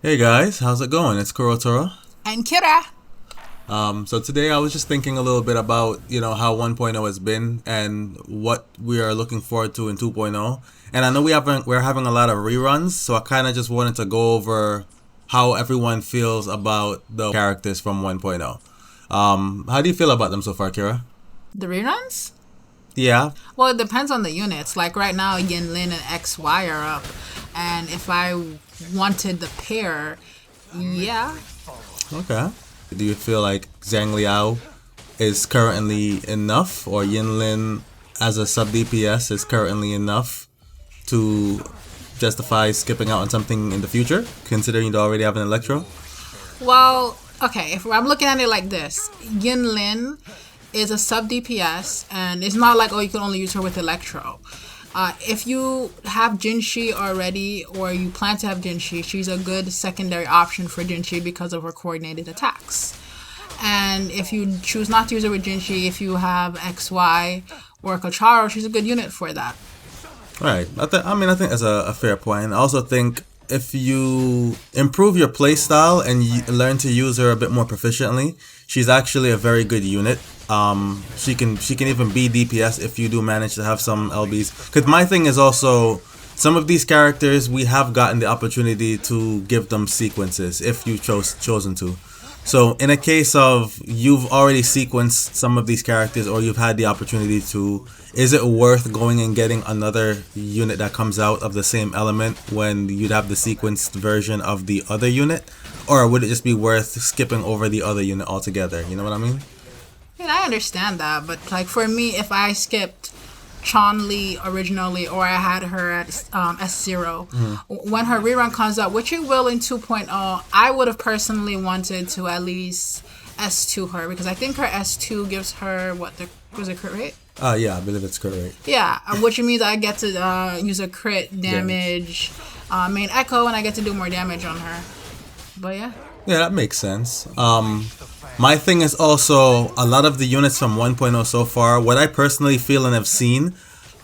Hey guys, how's it going? It's Kurotoro. And Kira. So today I was just thinking a little bit about, how 1.0 has been and what we are looking forward to in 2.0. And I know we're having a lot of reruns, so I kind of just wanted to go over how everyone feels about the characters from 1.0. How do you feel about them so far, Kira? The reruns? Yeah. Well, it depends on the units. Like right now, Yinlin and XY are up. And if I wanted the pair, yeah. Okay. Do you feel like Zhang Liao is currently enough, or Yinlin as a sub DPS is currently enough to justify skipping out on something in the future, considering you already have an Electro? Well, okay, if I'm looking at it like this, Yinlin is a sub DPS, and it's not like, oh, you can only use her with Electro. If you have Jinhsi already, or you plan to have Jinhsi, she's a good secondary option for Jinhsi because of her coordinated attacks. And if you choose not to use her with Jinhsi, if you have XY or Calcharo, she's a good unit for that. Right. I think that's a fair point. I also think if you improve your playstyle and learn to use her a bit more proficiently, she's actually a very good unit. She can even be DPS if you do manage to have some LBs. Because my thing is also, some of these characters we have gotten the opportunity to give them sequences if you chosen to. So in a case of you've already sequenced some of these characters, or you've had the opportunity to, is it worth going and getting another unit that comes out of the same element when you'd have the sequenced version of the other unit? Or would it just be worth skipping over the other unit altogether? You know what I mean? I understand that, but like for me, if I skipped Changli originally, or I had her at S0, when her rerun comes up, which it will in 2.0, I would have personally wanted to at least S2 her, because I think her S2 gives her, was it crit rate? Yeah, I believe it's crit rate. Yeah, which means I get to use a crit damage, main echo, and I get to do more damage on her. But yeah. Yeah, that makes sense. My thing is also, a lot of the units from 1.0 so far, what I personally feel and have seen,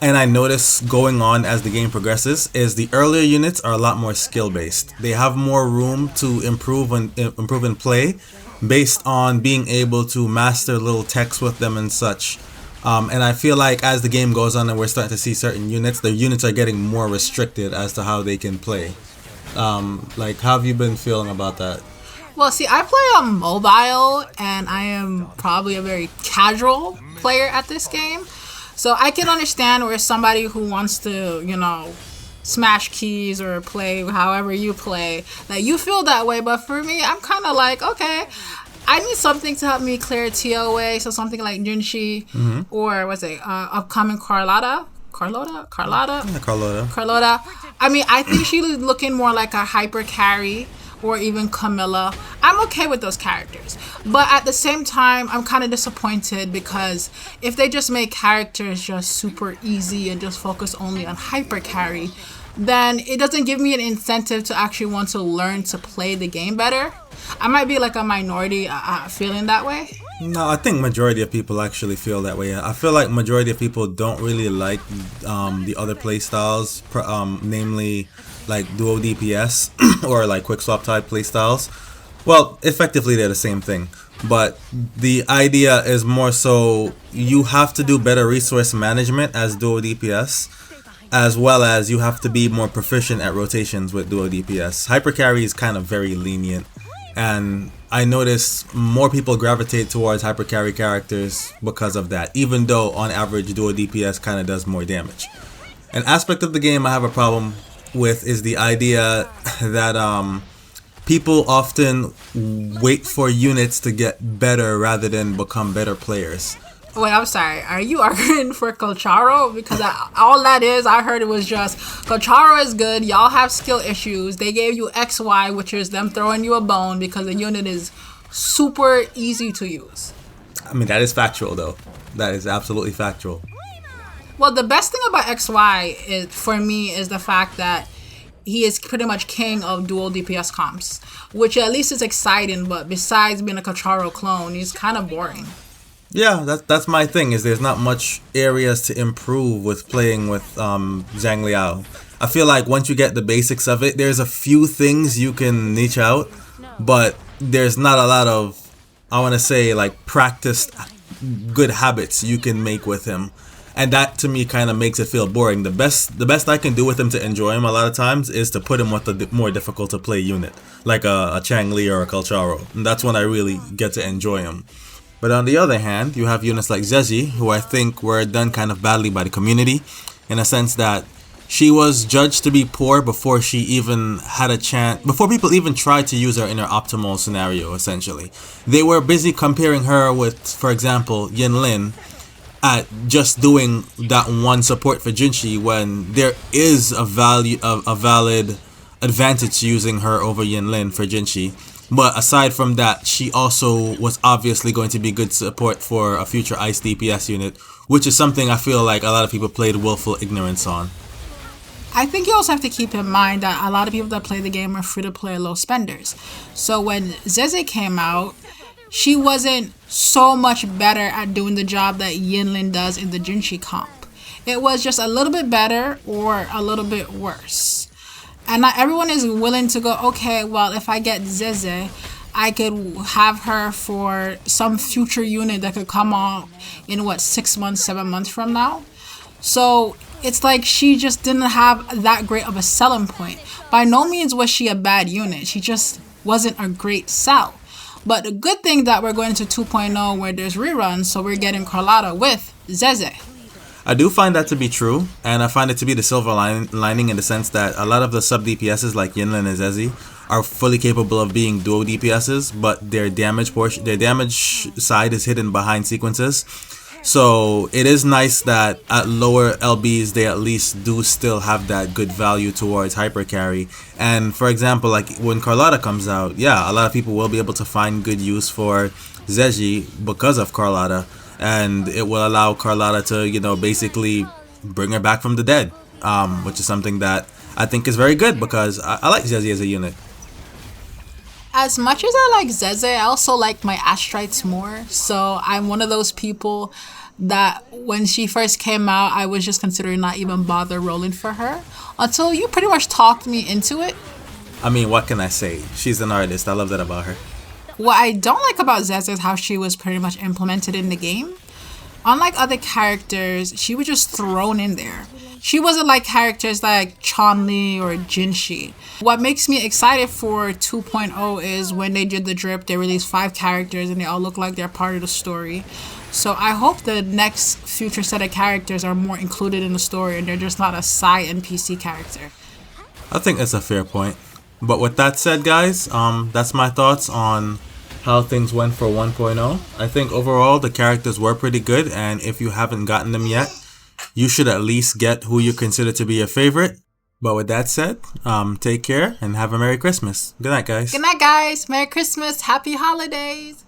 and I notice going on as the game progresses, is the earlier units are a lot more skill based. They have more room to improve in play, based on being able to master little techs with them and such. And I feel like as the game goes on and we're starting to see certain units, the units are getting more restricted as to how they can play. Like, how have you been feeling about that? Well, see, I play on mobile, and I am probably a very casual player at this game. So I can understand where somebody who wants to, smash keys or play however you play, that you feel that way. But for me, I'm kind of like, okay, I need something to help me clear TOA. So something like Jinhsi, or what's it, upcoming Carlotta. Yeah, Carlotta. Carlotta. I mean, I think she's looking more like a hyper carry, or even Camilla. I'm okay with those characters. But at the same time, I'm kind of disappointed, because if they just make characters just super easy and just focus only on hyper carry, then it doesn't give me an incentive to actually want to learn to play the game better. I might be like a minority feeling that way. No, I think majority of people actually feel that way. I feel like majority of people don't really like the other play styles, namely like duo DPS or like quick swap type playstyles. Well, effectively they're the same thing, but the idea is more so you have to do better resource management as duo DPS, as well as you have to be more proficient at rotations with duo DPS. Hyper carry is kind of very lenient, and I notice more people gravitate towards hyper carry characters because of that, even though on average duo DPS kind of does more damage. An aspect of the game I have a problem with is the idea that people often wait for units to get better rather than become better players. Wait, I'm sorry. Are you arguing for Calcharo? Because all that is, I heard it was just, Calcharo is good, y'all have skill issues, they gave you XY, which is them throwing you a bone because the unit is super easy to use. I mean, that is factual though. That is absolutely factual. Well, the best thing about XY for me is the fact that he is pretty much king of dual DPS comps, which at least is exciting, but besides being a Calcharo clone, he's kind of boring. Yeah, that's my thing, is there's not much areas to improve with playing with Zhang Liao. I feel like once you get the basics of it, there's a few things you can niche out, but there's not a lot of, I want to say, like practiced good habits you can make with him. And that to me kind of makes it feel boring. The best I can do with him to enjoy him a lot of times is to put him with a more difficult to play unit, like a Changli or a Calcharo. And that's when I really get to enjoy him. But on the other hand, you have units like Zhezhi, who I think were done kind of badly by the community, in a sense that she was judged to be poor before she even had a chance, before people even tried to use her in her optimal scenario, essentially. They were busy comparing her with, for example, Yinlin, at just doing that one support for Jinhsi, when there is a valid advantage to using her over Yinlin for Jinhsi. But aside from that, she also was obviously going to be good support for a future Ice DPS unit, which is something I feel like a lot of people played willful ignorance on. I think you also have to keep in mind that a lot of people that play the game are free-to-play low spenders. So when Zhezhi came out, she wasn't so much better at doing the job that Yinlin does in the Jinhsi comp. It was just a little bit better or a little bit worse. And not everyone is willing to go, okay, well, if I get Zhezhi, I could have her for some future unit that could come out in, 6 months, 7 months from now. So it's like she just didn't have that great of a selling point. By no means was she a bad unit. She just wasn't a great sell. But the good thing that we're going to 2.0 where there's reruns, so we're getting Carlotta with Zhezhi. I do find that to be true, and I find it to be the silver lining in the sense that a lot of the sub DPSs like Yinlin and Zhezhi are fully capable of being duo DPSs, but their damage side is hidden behind sequences. So it is nice that at lower LBs they at least do still have that good value towards hyper carry. And for example, like when Carlotta comes out, yeah, a lot of people will be able to find good use for Zhezhi because of Carlotta. And it will allow Carlotta to, basically bring her back from the dead, which is something that I think is very good because I like Zhezhi as a unit. As much as I like Zhezhi, I also like my Astrites more. So I'm one of those people that when she first came out, I was just considering not even bother rolling for her until you pretty much talked me into it. I mean, what can I say? She's an artist. I love that about her. What I don't like about Zhezhi is how she was pretty much implemented in the game. Unlike other characters, she was just thrown in there. She wasn't like characters like Changli or Jinhsi. What makes me excited for 2.0 is when they did the drip, they released 5 characters and they all look like they're part of the story. So I hope the next future set of characters are more included in the story and they're just not a side NPC character. I think that's a fair point. But with that said, guys, that's my thoughts on how things went for 1.0. I think overall the characters were pretty good, and if you haven't gotten them yet, you should at least get who you consider to be your favorite. But with that said, take care and have a Merry Christmas. Good night, guys. Good night, guys. Merry Christmas. Happy holidays.